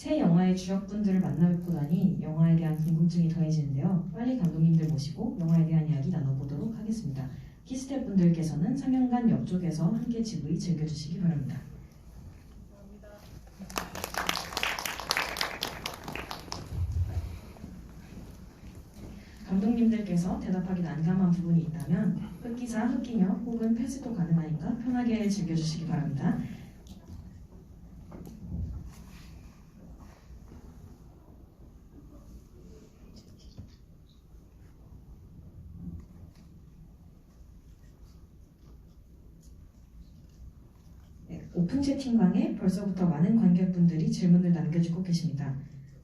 새 영화의 주역분들을 만나뵙고 나니 영화에 대한 궁금증이 더해지는데요. 빨리 감독님들 모시고 영화에 대한 이야기 나눠보도록 하겠습니다. 키스텝분들께서는 상영관 옆쪽에서 함께 GV 즐겨주시기 바랍니다. 감독님들께서 대답하기 난감한 부분이 있다면 흑기사, 흑기녀 혹은 패스도 가능하니까 편하게 즐겨주시기 바랍니다. 오픈 채팅방에 벌써부터 많은 관객분들이 질문을 남겨주고 계십니다.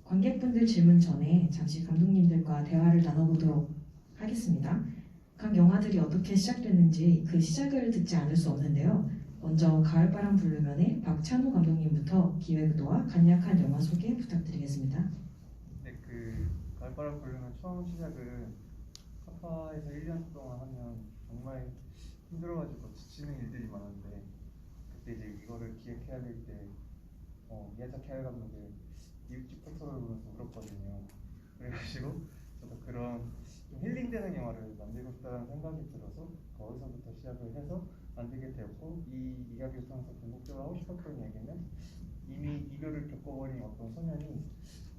관객분들 질문 전에 잠시 감독님들과 대화를 나눠보도록 하겠습니다. 각 영화들이 어떻게 시작됐는지 그 시작을 듣지 않을 수 없는데요. 먼저 가을바람 부르면의 박찬호 감독님부터 기획 의도와 간략한 영화 소개 부탁드리겠습니다. 네, 가을바람 부르면 처음 시작은 카파에서 1년 동안 하면 정말 힘들어가지고 지치는 일들이 많았는데 그때 이제 이거를 기획해야 될 때 미야자키 하야 감독의 이웃집 폭소를 보면서 울었거든요. 그래가지고 저도 그런 좀 힐링되는 영화를 만들고 싶다는 생각이 들어서 거기서부터 시작을 해서 만들게 되었고, 이 이야기를 통해서 궁극적으로 하고 싶었던 얘기는 이미 이별을 겪어버린 어떤 소년이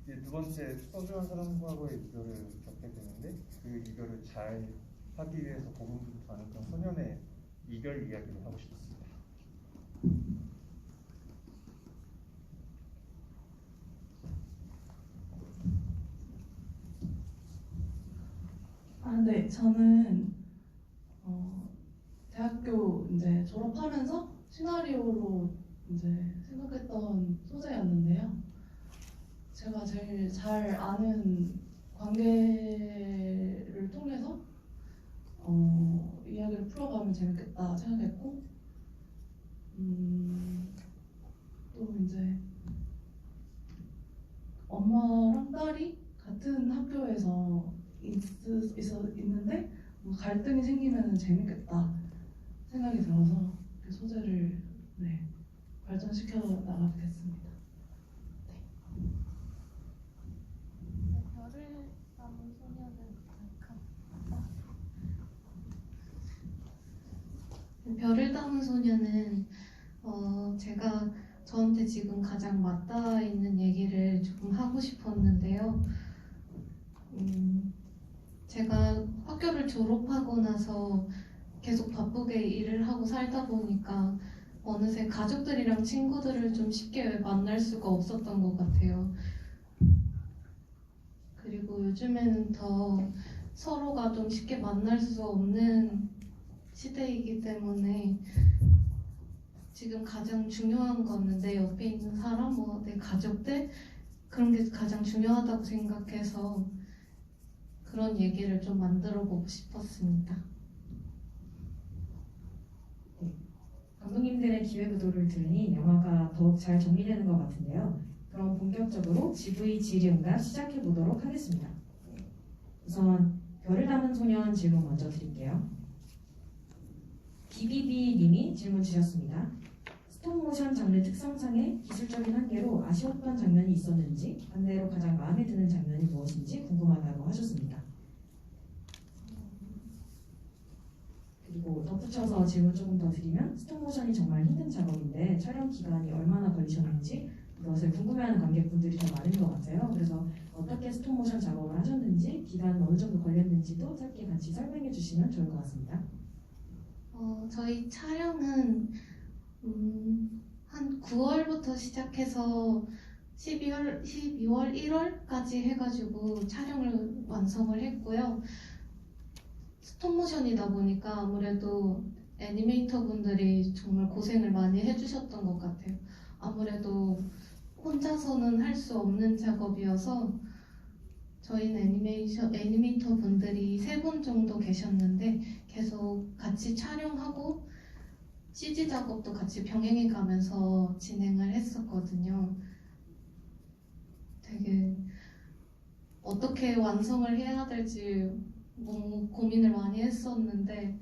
이제 두 번째 소중한 사람과의 이별을 겪게 되는데 그 이별을 잘 하기 위해서 고군분투하는 그런 소년의 이별 이야기를 하고 싶었습니다. 네, 저는 대학교 이제 졸업하면서 시나리오로 이제 생각했던 소재였는데요. 제가 제일 잘 아는 관계를 통해서 이야기를 풀어가면 재밌겠다 생각했고, 또 이제 엄마랑 딸이 같은 학교에서 있는데 갈등이 생기면 재밌겠다 생각이 들어서 그 소재를 발전시켜 나가게 됐습니다. 별을 담은 소녀는 별을 담은 소녀는 제가 저한테 지금 가장 맞닿아 있는 얘기를 조금 하고 싶었는데요. 제가 학교를 졸업하고 나서 계속 바쁘게 일을 하고 살다 보니까 어느새 가족들이랑 친구들을 좀 쉽게 만날 수가 없었던 것 같아요. 그리고 요즘에는 더 서로가 좀 쉽게 만날 수 없는 시대이기 때문에 지금 가장 중요한 거는 내 옆에 있는 사람, 내 가족들, 그런 게 가장 중요하다고 생각해서 그런 얘기를 좀 만들어 보고 싶었습니다. 네, 감독님들의 기획 의도를 들으니 영화가 더욱 잘 정리되는 것 같은데요. 그럼 본격적으로 GV 질의응답 시작해 보도록 하겠습니다. 우선 별을 담은 소년 질문 먼저 드릴게요. BBB님이 질문 주셨습니다. 스톱모션 장르 특성상의 기술적인 한계로 아쉬웠던 장면이 있었는지, 반대로 가장 마음에 드는 장면이 무엇인지 궁금하다고 하셨습니다. 그리고 덧붙여서 질문 조금 더 드리면, 스톱모션이 정말 힘든 작업인데 촬영 기간이 얼마나 걸리셨는지 이것을 궁금해하는 관객분들이 더 많은 것 같아요. 그래서 어떻게 스톱모션 작업을 하셨는지, 기간 어느 정도 걸렸는지도 짧게 같이 설명해 주시면 좋을 것 같습니다. 저희 촬영은 한 9월부터 시작해서 12월, 1월까지 해가지고 촬영을 완성을 했고요. 스톱모션이다 보니까 아무래도 애니메이터 분들이 정말 고생을 많이 해주셨던 것 같아요. 아무래도 혼자서는 할 수 없는 작업이어서 저희는 애니메이터 분들이 3분 정도 계셨는데 계속 같이 촬영하고 CG 작업도 같이 병행해 가면서 진행을 했었거든요. 되게 어떻게 완성을 해야 될지 너무 고민을 많이 했었는데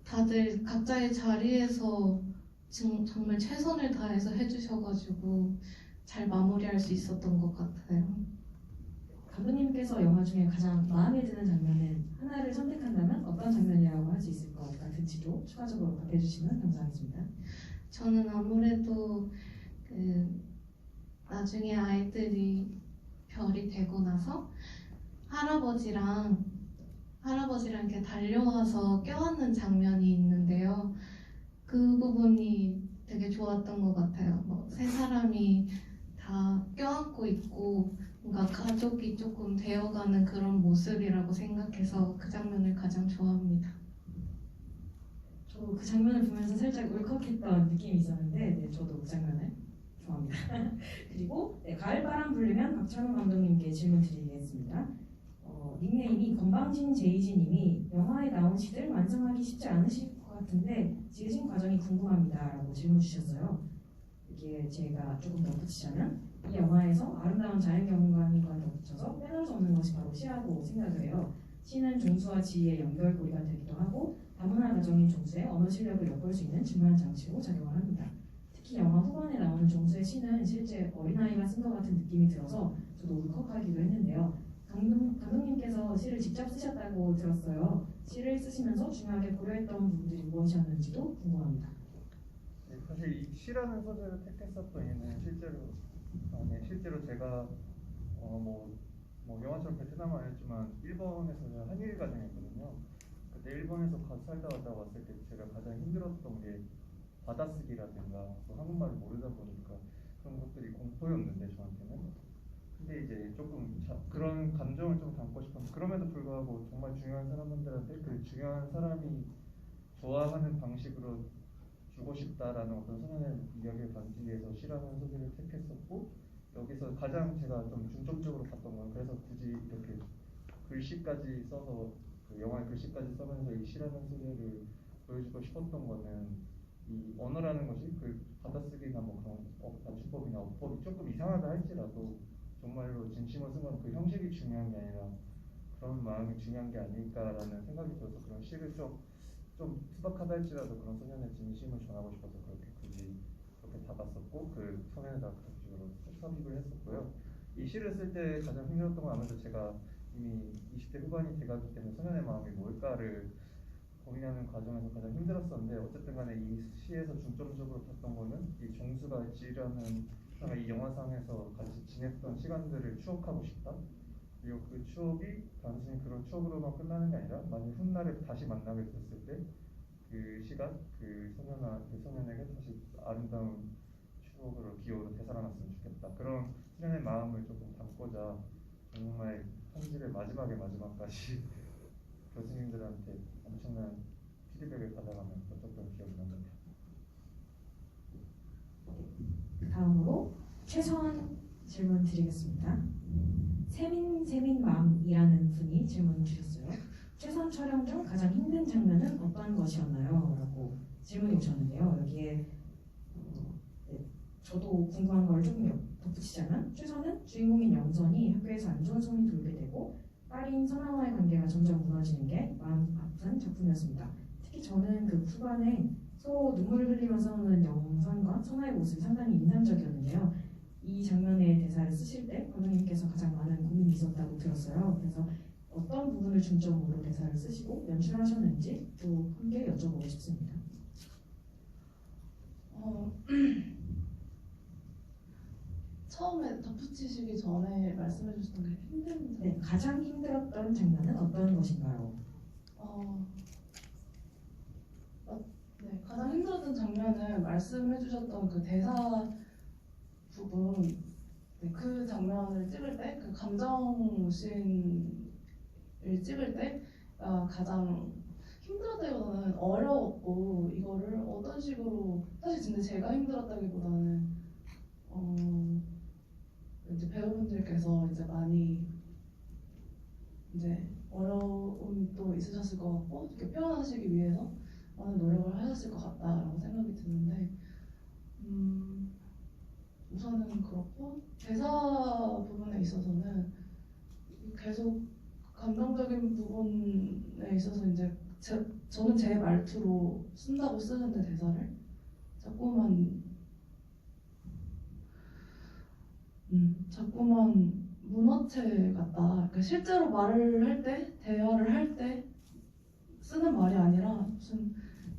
다들 각자의 자리에서 정말 최선을 다해서 해주셔가지고 잘 마무리할 수 있었던 것 같아요. 감독님께서 영화 중에 가장 마음에 드는 장면은 하나를 선택한다면 어떤 장면이라고 할 수 있을 것 같은지도 추가적으로 답해주시면 감사하겠습니다. 저는 아무래도 나중에 아이들이 별이 되고 나서 할아버지랑 이렇게 달려와서 껴안는 장면이 있는데요. 그 부분이 되게 좋았던 것 같아요. 세 사람이 다 껴안고 있고 뭔가 가족이 조금 되어가는 그런 모습이라고 생각해서 그 장면을 가장 좋아합니다. 저도 그 장면을 보면서 살짝 울컥했던 느낌이 있었는데 네, 저도 그 장면을 좋아합니다. 그리고 네, 가을바람 불리면 박찬호 감독님께 질문 드리겠습니다. 닉네임이 건방진 제이지님이 영화에 나온 시들 완성하기 쉽지 않으실 것 같은데 지으신 과정이 궁금합니다 라고 질문 주셨어요. 이게 제가 조금 덧붙이자면 이 영화에서 아름다운 자연경관과 덧붙여서 빼놓을 수 없는 것이 바로 시라고 생각을 해요. 시는 종수와 지의 연결고리가 되기도 하고 다문화 가정인 종수의 언어 실력을 엿볼 수 있는 중요한 장치로 작용을 합니다. 특히 영화 후반에 나오는 종수의 시는 실제 어린아이가 쓴 것 같은 느낌이 들어서 저도 울컥하기도 했는데요. 감독님께서 시를 직접 쓰셨다고 들었어요. 시를 쓰시면서 중요하게 고려했던 부분들이 무엇이었는지도 궁금합니다. 네, 사실 이 시라는 소재를 택했었던 이유는 실제로 제가 영화처럼 베트남은 아니었지만 일본에서 한일 가정이었거든요. 그때 일본에서 살다 왔다 왔을 때 제가 가장 힘들었던 게 받아쓰기라든가 또 한국말을 모르다 보니까 그런 것들이 공포였는데 저한테는. 근데 이제 조금 그런 감정을 좀 담고 싶었는데 그럼에도 불구하고 정말 중요한 사람들한테 그 중요한 사람이 좋아하는 방식으로 주고 싶다라는 어떤 소년의 이야기를 담기 위해서 시라는 소재를 택했었고 여기서 가장 제가 좀 중점적으로 봤던 건 그래서 굳이 이렇게 글씨까지 써서 그 영화의 글씨까지 써면서 이 시라는 소재를 보여주고 싶었던 거는 이 언어라는 것이 그 받아쓰기나 뭐 그런 맞춤법이나 어법이 조금 이상하다 할지라도 정말로 진심으로 쓴 건 그 형식이 중요한 게 아니라 그런 마음이 중요한 게 아닐까라는 생각이 들어서 그런 시를 좀 투박하다 할지라도 그런 소년의 진심을 전하고 싶어서 그렇게 굳이 그렇게 담았었고 그 소년에다 그런 식으로 삽입을 했었고요. 이 시를 쓸 때 가장 힘들었던 건 아무래도 제가 이미 20대 후반이 돼가기 때문에 소년의 마음이 뭘까를 고민하는 과정에서 가장 힘들었었는데 어쨌든 간에 이 시에서 중점적으로 봤던 거는 이 종수가 지으려는 이 영화상에서 같이 지냈던 시간들을 추억하고 싶다. 그리고 그 추억이 단순히 그런 추억으로만 끝나는 게 아니라 만약 훗날에 다시 만나게 됐을 때 그 시간, 그 소년에게 다시 아름다운 추억으로 기억으로 되살아났으면 좋겠다. 그런 소년의 마음을 조금 담고자 정말 편집의 마지막까지 교수님들한테 엄청난 피드백을 받아가면서 썼던 기억이 납니다. 다음으로 최선 질문 드리겠습니다. 세민 마음이라는 분이 질문 주셨어요. 최선 촬영 중 가장 힘든 장면은 어떤 것이었나요? 라고 질문이 오셨는데요. 여기에 네, 저도 궁금한 걸 조금 덧붙이자면 최선은 주인공인 영선이 학교에서 안 좋은 소문이 돌게 되고 딸인 선아와의 관계가 점점 무너지는 게 마음 아픈 작품이었습니다. 특히 저는 그 후반에 서로 눈물을 흘리면서 오는 영선과 선아의 모습이 상당히 인상적이었는데요. 이 장면의 대사를 쓰실 때 감독님께서 가장 많은 고민이 있었다고 들었어요. 그래서 어떤 부분을 중점으로 대사를 쓰시고 연출하셨는지 또 함께 여쭤보고 싶습니다. 처음에 덧붙이시기 전에 말씀해 주셨던 게 힘든 점. 네, 가장 힘들었던 장면은 어떤 것인가요? 네, 가장 힘들었던 장면은 말씀해 주셨던 그 대사 부분, 네, 그 장면을 찍을 때, 그 감정 씬을 찍을 때가 가장 힘들었다기보다는 어려웠고 이거를 어떤 식으로 사실 근데 제가 힘들었다기보다는 이제 배우분들께서 이제 많이 이제 어려움이 또 있으셨을 것 같고 이렇게 표현하시기 위해서 많은 노력을 하셨을 것 같다라고 생각이 드는데 우선은 그렇고 대사 부분에 있어서는 계속 감정적인 부분에 있어서 이제 저는 제 말투로 쓴다고 쓰는데 대사를 자꾸만 자꾸만 문어체 같다. 그러니까 실제로 말을 할 때, 대화를 할 때 쓰는 말이 아니라 무슨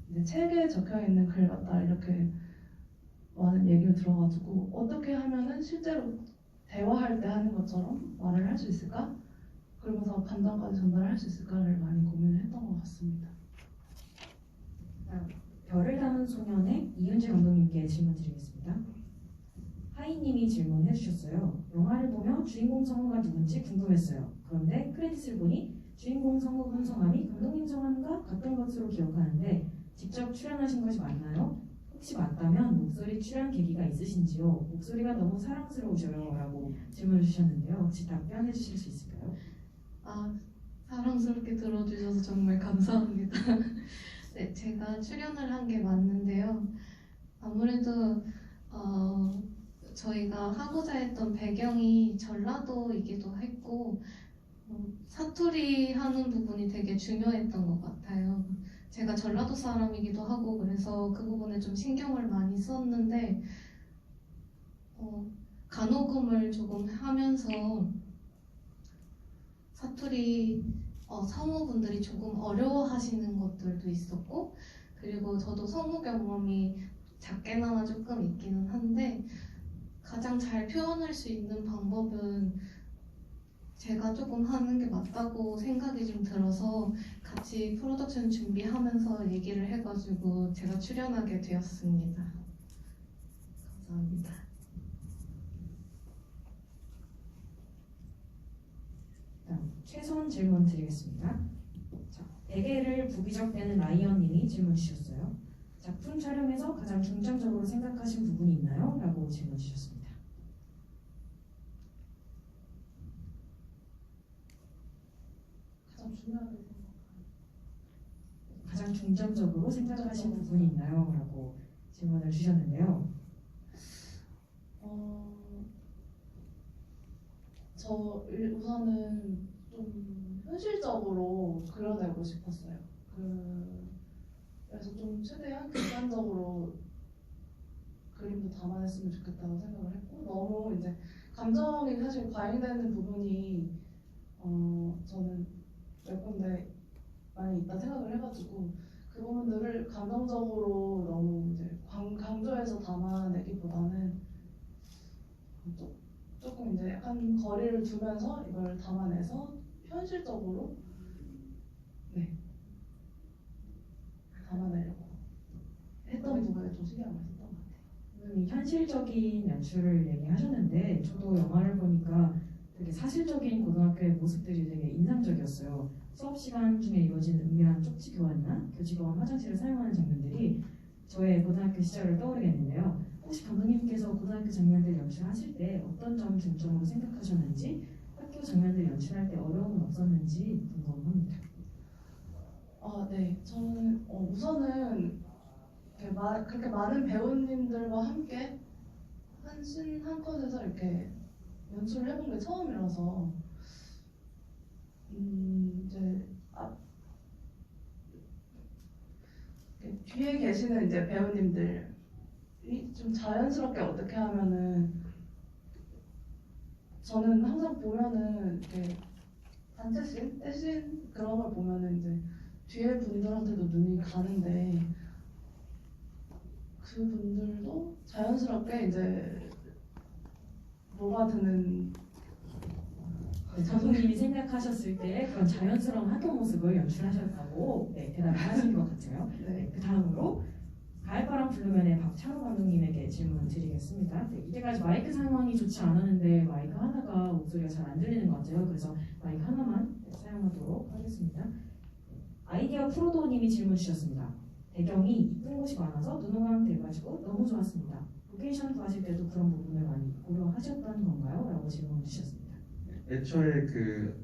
이제 책에 적혀 있는 글 같다 이렇게 많은 얘기를 들어가지고 어떻게 하면은 실제로 대화할 때 하는 것처럼 말을 할 수 있을까? 그러면서 감정까지 전달할 수 있을까를 많이 고민을 했던 것 같습니다. 별을 담은 소년의 이윤재 감독님께 질문 드리겠습니다. 하이님이 질문해 주셨어요. 영화를 보며 주인공 성우가 누군지 궁금했어요. 그런데 크레딧을 보니 주인공 성우 성함이 감독님 성함과 같은 것으로 기억하는데 직접 출연하신 것이 맞나요? 혹시 맞다면 목소리 출연 계기가 있으신지요? 목소리가 너무 사랑스러우셔요 라고 질문을 주셨는데요. 혹시 답변해 주실 수 있을까요? 아, 사랑스럽게 들어주셔서 정말 감사합니다. 네, 제가 출연을 한 게 맞는데요. 아무래도 저희가 하고자 했던 배경이 전라도이기도 했고 사투리 하는 부분이 되게 중요했던 것 같아요. 제가 전라도 사람이기도 하고 그래서 그 부분에 좀 신경을 많이 썼는데 간호금을 조금 하면서 사투리 성우분들이 조금 어려워하시는 것들도 있었고 그리고 저도 성우 경험이 작게나마 조금 있기는 한데 가장 잘 표현할 수 있는 방법은 제가 조금 하는 게 맞다고 생각이 좀 들어서 같이 프로덕션 준비하면서 얘기를 해가지고 제가 출연하게 되었습니다. 감사합니다. 최선 질문 드리겠습니다. 자, 베개를 부기적대는 라이언님이 질문 주셨어요. 작품 촬영에서 가장 중점적으로 생각하신 부분이 있나요? 라고 질문 주셨습니다. 가장 중점적으로 생각하신 부분이 있나요? 라고 질문을 주셨는데요. 우선은 좀 현실적으로 그려내고 싶었어요. 그래서 좀 최대한 객관적으로 그림도 담아냈으면 좋겠다고 생각을 했고 너무 이제 감정이 사실 과잉되는 부분이 저는 몇 군데 많이 있다 생각을 해가지고 그 부분들을 감정적으로 너무 이제 강조해서 담아내기보다는 조금 이제 약간 거리를 두면서 이걸 담아내서 현실적으로 담아내려고 했던 부분에 좀 신경을 많이 썼던 것 같아요. 현실적인 연출을 얘기하셨는데 저도 영화를 보니까 되게 사실적인 고등학교의 모습들이 되게 인상적이었어요. 수업 시간 중에 이루어지는 은밀한 쪽지 교환이나 교직 교환 화장실을 사용하는 장면들이 저의 고등학교 시절을 떠오르게 했는데요. 혹시 감독님께서 고등학교 장면들 연출하실 때 어떤 점 중점으로 생각하셨는지 학교 장면들 연출할 때 어려움은 없었는지 궁금합니다. 네. 저는 우선은 그렇게 많은 배우님들과 함께 한 씬 한 컷에서 이렇게 연출을 해본 게 처음이라서 이제 뒤에 계시는 이제 배우님들이 좀 자연스럽게 어떻게 하면은 저는 항상 보면은 이렇게 단체 씬, 떼씬 그런 걸 보면은 이제 뒤에 분들한테도 눈이 가는데 그 분들도 자연스럽게 이제 녹아드는 감독님이 생각하셨을 때 그런 자연스러운 학교 모습을 연출하셨다고 대답을 하신 것 같아요. 그 다음으로 가을바람 불르면의 박찬호 감독님에게 질문 드리겠습니다. 이때까지 마이크 상황이 좋지 않았는데 마이크 하나가 목소리가 잘 안 들리는 것 같아요. 그래서 마이크 하나만 사용하도록 하겠습니다. 아이디어 프로도님이 질문 주셨습니다. 배경이 이쁜 곳이 많아서 눈호강 돼가지고 너무 좋았습니다. 로케이션 구하실 때도 그런 부분을 많이 고려하셨던 건가요? 라고 질문 주셨습니다. 애초에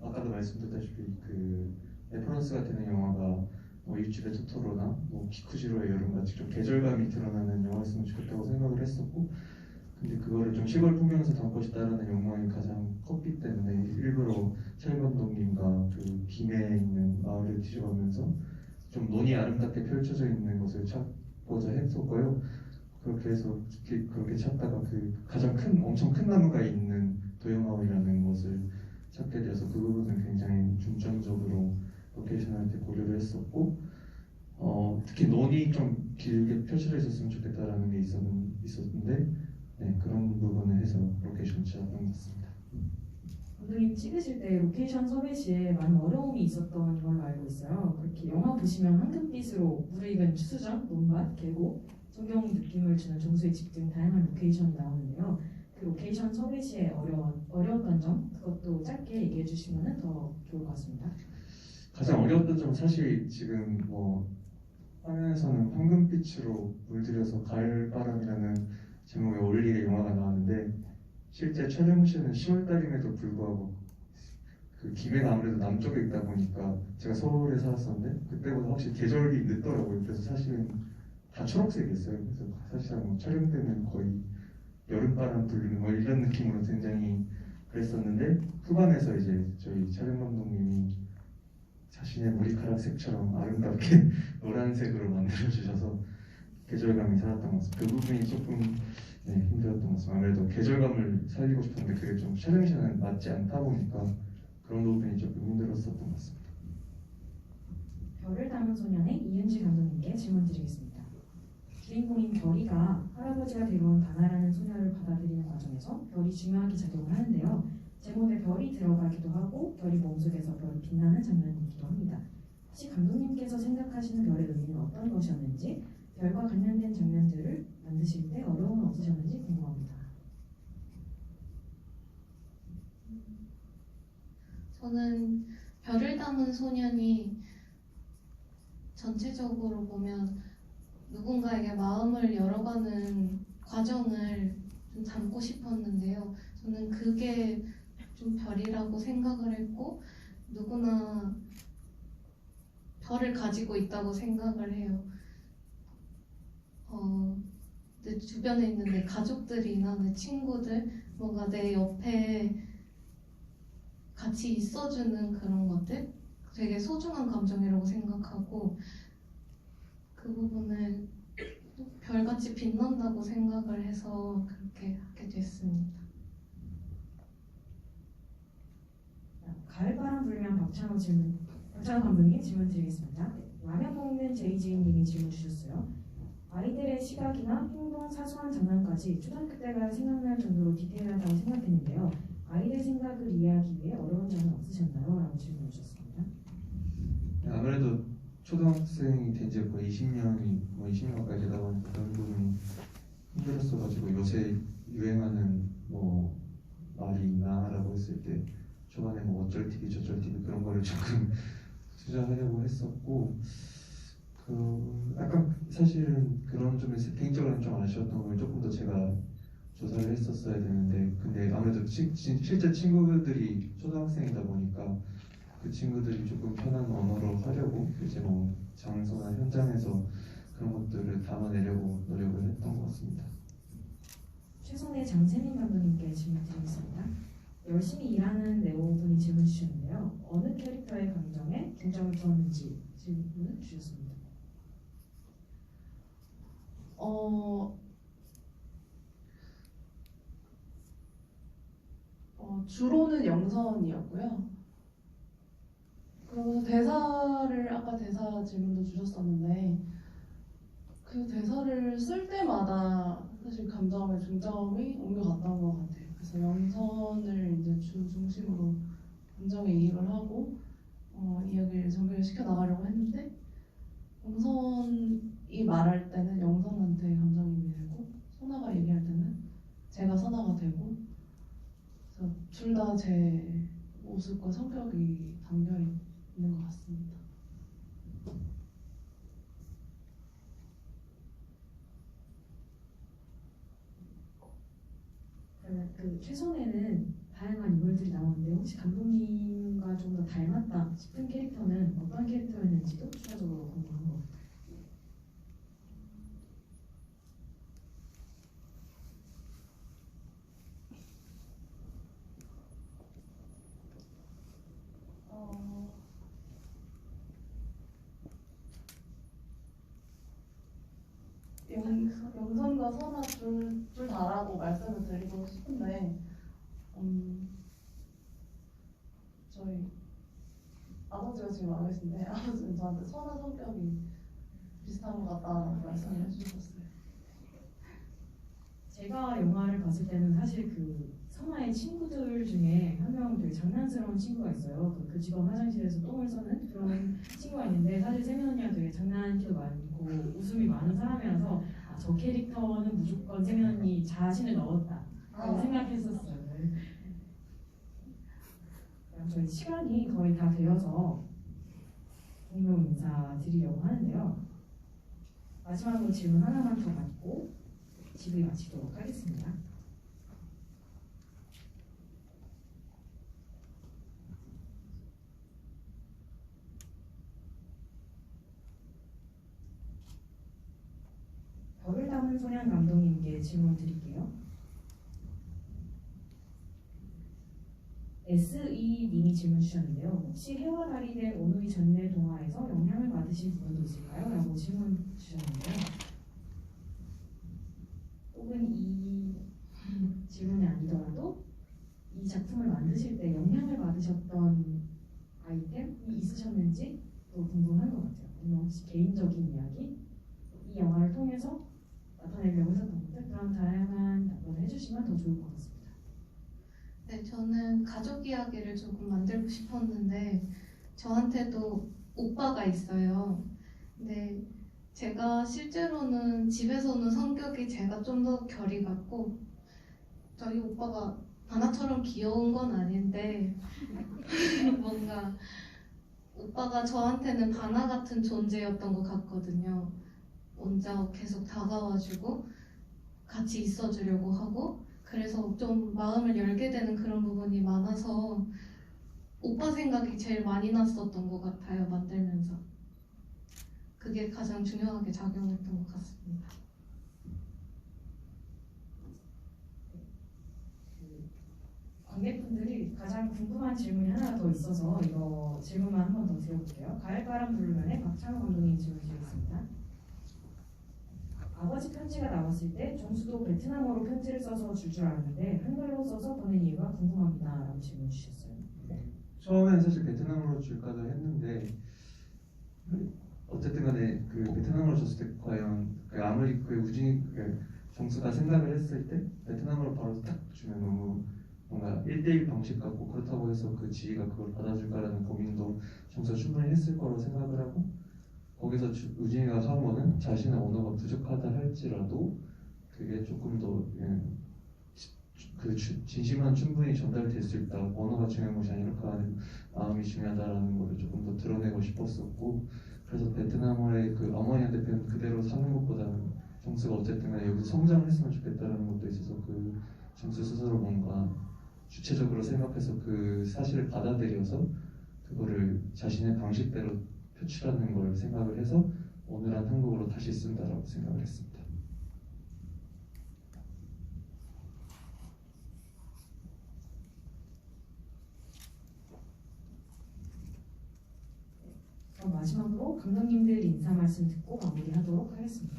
아까도 말씀드렸다시피 레퍼런스가 되는 영화가 일집의 토토로나 기쿠지로의 여름같이 좀 계절감이 드러나는 영화였으면 좋겠다고 생각을 했었고 근데 그거를 좀 시골 풍경에서 담고 싶다라는 욕망이 가장 컸기 때문에 일부러 촬영 감독님과 김해에 있는 마을을 뒤져가면서 좀 논이 아름답게 펼쳐져 있는 것을 찾고자 했었고요. 그렇게 해서 그렇게 찾다가 그 가장 큰 엄청 큰 나무가 있는 도형마을이라는 곳을 찾게 되어서 그 부분은 굉장히 중점적으로 로케이션할 때 고려를 했었고 특히 논이 좀 길게 펼쳐져 있었으면 좋겠다라는 게 있었는데 네, 그런 부분을 해서 로케이션 제작한 것 같습니다. 감독님 찍으실 때 로케이션 섭외 시에 많은 어려움이 있었던 걸로 알고 있어요. 그렇게 영화 보시면 황금빛으로 무르익은 추수전, 논밭, 계곡, 성경 느낌을 주는 정수의 집 등 다양한 로케이션이 나오는데요. 그 로케이션 섭외 시에 어려웠던 점 그것도 짧게 얘기해 주시면 더 좋을 것 같습니다. 가장 어려웠던 점은 사실 지금 뭐 화면에서는 황금빛으로 물들여서 가을바람이라는 제목의 어울리게 영화가 나왔는데 실제 촬영 시에는 10월달임에도 불구하고 그 김해가 아무래도 남쪽에 있다 보니까 제가 서울에 살았었는데 그때보다 확실히 계절이 늦더라고요. 그래서 사실은 다 초록색이었어요. 그래서 사실은 뭐 촬영 때는 거의 여름바람 불리는 뭐 이런 느낌으로 굉장히 그랬었는데 후반에서 이제 저희 촬영 감독님이 자신의 머리카락 색처럼 아름답게 노란색으로 만들어주셔서 계절감이 살았던 것 같습니다. 그 부분이 조금 힘들었던 것 같습니다. 아무래도 계절감을 살리고 싶었는데 그게 좀 촬영 시간에 맞지 않다 보니까 그런 부분이 조금 힘들었었던 것 같습니다. 별을 담은 소년의 이은지 감독님께 질문 드리겠습니다. 주인공인 별이가 할아버지가 데려온 다나라는 소녀를 받아들이는 과정에서 별이 중요하게 작용을 하는데요. 제목에 별이 들어가기도 하고 별이 몸속에서 별이 빛나는 장면이기도 합니다. 혹시 감독님께서 생각하시는 별의 의미는 어떤 것이었는지 별과 관련된 장면들을 만드실 때 어려움은 없으셨는지 궁금합니다. 저는 별을 담은 소년이 전체적으로 보면 누군가에게 마음을 열어가는 과정을 좀 담고 싶었는데요. 저는 그게 좀 별이라고 생각을 했고 누구나 별을 가지고 있다고 생각을 해요. 내 주변에 있는 내 가족들이나 내 친구들, 뭔가 내 옆에 같이 있어주는 그런 것들 되게 소중한 감정이라고 생각하고 그 부분을 별같이 빛난다고 생각을 해서 그렇게 하게 됐습니다. 가을바람 불면 박찬호 감독님 질문 드리겠습니다. 라면 먹는 제이지님이 질문 주셨어요. 아이들의 시각이나 행동, 사소한 장난까지 초등학교 때가 생각날 정도로 디테일하다고 생각했는데요. 아이들 생각을 이해하기 위해 어려운 점은 없으셨나요? 라고 질문 주셨습니다. 아무래도 초등학생이 된 지 거의 20년 가까이 되다 보니까 그런 부분이 힘들었어가지고 요새 유행하는 뭐 말이 있나라고 했을 때 초반에 뭐 어쩔 TV 저쩔 TV 그런 거를 조금 투자하려고 했었고 약간 사실은 그런 점에서 개인적으로는 좀 아쉬웠던 걸 조금 더 제가 조사를 했었어야 되는데 근데 아무래도 실제 친구들이 초등학생이다 보니까 그 친구들이 조금 편한 언어로 하려고 이제 뭐 장소나 현장에서 그런 것들을 담아내려고 노력을 했던 것 같습니다. 최선의 장세민 감독님께 질문 드리겠습니다. 열심히 일하는 네오분이 질문 주셨는데요. 어느 캐릭터의 감정에 중점을 두었는지 질문을 주셨습니다. 주로는 영선이었고요. 그리고 대사를 아까 대사 질문도 주셨었는데 그 대사를 쓸 때마다 사실 감정의 중점이 옮겨갔던 것 같아요. 그래서 영선을 이제 주 중심으로 감정에 이입을 하고 이야기를 전개시켜 나가려고 했는데 영선이 말할 때는 영선한테 감정이 되고 선아가 얘기할 때는 제가 선아가 되고 그래서 둘 다 제 모습과 성격이 담겨 있는 것 같습니다. 그러면 그 최선에는 다양한 인물들이 나오는데 혹시 감독님과 좀 더 닮았다 싶은 캐릭터는 어떤 캐릭터였는지도 추가적으로 궁금한 것 같아요. 영선님 좀 더 선화 둘 다라고 말씀을 드리고 싶은데 저희 아버지가 지금 와 계신데 아버지는 저한테 선화 성격이 비슷한 것 같다라고 말씀을 해주셨어요. 제가 영화를 봤을 때는 사실 그 선아의 친구들 중에 한 명 되게 장난스러운 친구가 있어요. 그 직원 화장실에서 똥을 싸는 그런 친구가 있는데 사실 세면 언니가 되게 장난기도 많고 웃음이 많은 사람이라서 저 캐릭터는 무조건 세면 언니 자신을 넣었다라고 생각했었어요. 그럼 저희 시간이 거의 다 되어서 종료 인사 드리려고 하는데요. 마지막으로 질문 하나만 더 받고 질의 마치도록 하겠습니다. 별을 담은 소년 감독님께 질문 드릴게요. SE님이 질문 주셨는데요. 혹시 해와 달이 된 오누이 전래 동화에서 영향을 받으신 부분도 있을까요? 라고 질문 주셨는데요. 혹은 이 질문이 아니더라도 이 작품을 만드실 때 영향을 받으셨던 아이템이 있으셨는지 또 궁금한 것 같아요. 아니면 혹시 개인적인 이야기, 이 영화를 통해서 나타내려고 했었던 것들, 그런 다양한 답변을 해주시면 더 좋을 것 같습니다. 네, 저는 가족 이야기를 조금 만들고 싶었는데 저한테도 오빠가 있어요. 근데 제가 실제로는 집에서는 성격이 제가 좀 더 결이 같고 저희 오빠가 바나처럼 귀여운 건 아닌데 뭔가 오빠가 저한테는 바나 같은 존재였던 것 같거든요. 먼저 계속 다가와주고 같이 있어주려고 하고 그래서 좀 마음을 열게 되는 그런 부분이 많아서 오빠 생각이 제일 많이 났었던 것 같아요, 만들면서. 그게 가장 중요하게 작용했던 것 같습니다. 관객분들이 가장 궁금한 질문이 하나 더 있어서 이거 질문만 한 번 더 드려볼게요. 가을바람 부르면의 박찬호 감독님 질문 드리겠습니다. 아버지 편지가 나왔을 때 정수도 베트남어로 편지를 써서 줄 알았는데 한글로 써서 보낸 이유가 궁금합니다. 라고 질문 주셨어요. 처음엔 사실 베트남어로 줄까도 했는데 어쨌든 간에 그 베트남어로 줬을 때 과연 아무리 그 우진이 정수가 생각을 했을 때 베트남어로 바로 딱 주면 너무 뭔가 1대1 방식 같고 그렇다고 해서 그 지희가 그걸 받아줄까라는 고민도 정수가 충분히 했을 거라고 생각을 하고 거기서 우진이가 한 거는 자신의 언어가 부족하다 할지라도 그게 조금 더 진심은 충분히 전달될 수 있다. 언어가 중요한 것이 아니라 그 안에 마음이 중요하다라는 것을 조금 더 드러내고 싶었었고 그래서 베트남어의 그 어머니한테 배운 그대로 사는 것보다는 정수가 어쨌든 간에 여기서 성장을 했으면 좋겠다라는 것도 있어서 그 정수 스스로 뭔가 주체적으로 생각해서 그 사실을 받아들여서 그거를 자신의 방식대로 표출하는 걸 생각을 해서 어눌한 한국어로 다시 쓴다라고 생각을 했습니다. 그럼 마지막으로 감독님들 인사 말씀 듣고 마무리하도록 하겠습니다.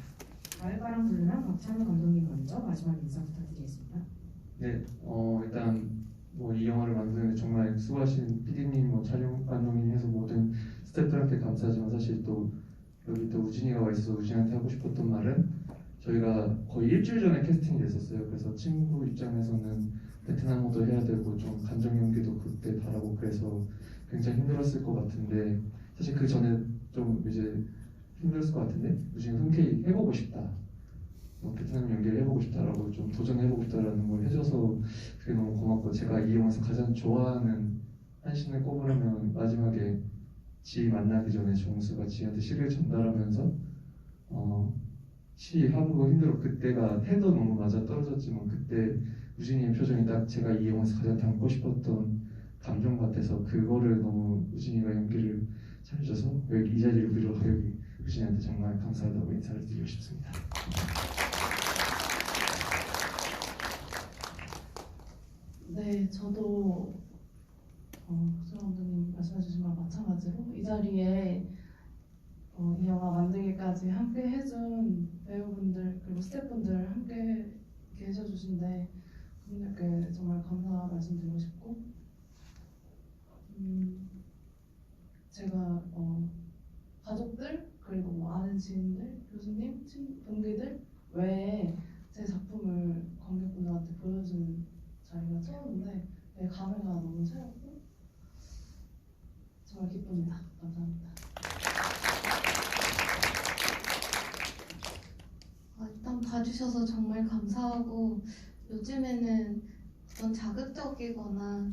가을바람 부르는 박찬호 감독님 먼저 마지막 인사 부탁드리겠습니다. 네, 일단 뭐 이 영화를 만드는데 정말 수고하신 PD님, 뭐 촬영 감독님 해서 모든 스태프들한테 감사하지만 사실 또 여기 또 우진이가 와 있어서 우진이한테 하고 싶었던 말은 저희가 거의 일주일 전에 캐스팅이 됐었어요. 그래서 친구 입장에서는 베트남어도 해야 되고 좀 감정 연기도 그때 바라고 그래서 굉장히 힘들었을 것 같은데 사실 그 전에 좀 이제 힘들었을 것 같은데 우진이 흔쾌히 해보고 싶다. 베트남 연기를 해보고 싶다라고 좀 도전해보고 싶다라는 걸 해줘서 그게 너무 고맙고 제가 이 영화에서 가장 좋아하는 한 씬을 꼽으려면 마지막에 지 만나기 전에 정수가 지한테 시를 전달하면서 시 하고 힘들어 그때가 해도 너무 맞아 떨어졌지만 그때 우진이의 표정이 딱 제가 이 영화에서 가장 담고 싶었던 감정 같아서 그거를 너무 우진이가 연기를 잘해줘서 여기 이 자리를 빌어 여기 우진이한테 정말 감사하다고 인사를 드리고 싶습니다. 네, 저도 박찬호 감독님 말씀해주신 거랑 마찬가지로 이 자리에 이 영화 만들기까지 함께 해준 배우분들 그리고 스태프분들 함께 이렇게 해줘주신데 그분들께 정말 감사 말씀드리고 싶고 제가 가족들 그리고 뭐 아는 지인들, 교수님, 동기들 외에 제 작품을 관객분들한테 보여준 자리가 처음인데 네, 감회가 너무 새롭고 정말 기쁩니다. 감사합니다. 일단 봐주셔서 정말 감사하고 요즘에는 어떤 자극적이거나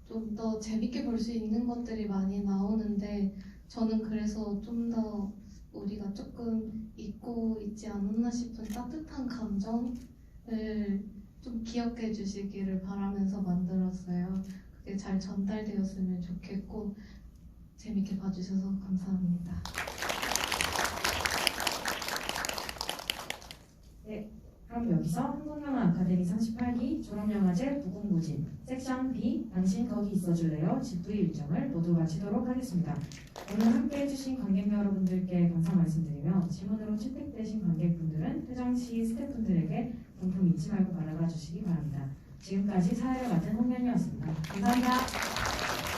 좀 더 재밌게 볼 수 있는 것들이 많이 나오는데 저는 그래서 좀 더 우리가 조금 잊고 있지 않았나 싶은 따뜻한 감정을 좀 기억해 주시기를 바라면서 만들었어요. 그게 잘 전달되었으면 좋겠고 재밌게 봐주셔서 감사합니다. 그럼 여기서 한국영화 아카데미 38기 졸업영화제 부궁고진 섹션 B 당신 거기 있어줄래요? 집부 일정을 모두 마치도록 하겠습니다. 오늘 함께 해주신 관객 여러분들께 감사 말씀드리며 질문으로 채택되신 관객분들은 회장시 스태프분들에게 본품 잊지 말고 받아가 주시기 바랍니다. 지금까지 사회를 맡은 홍련이었습니다. 감사합니다.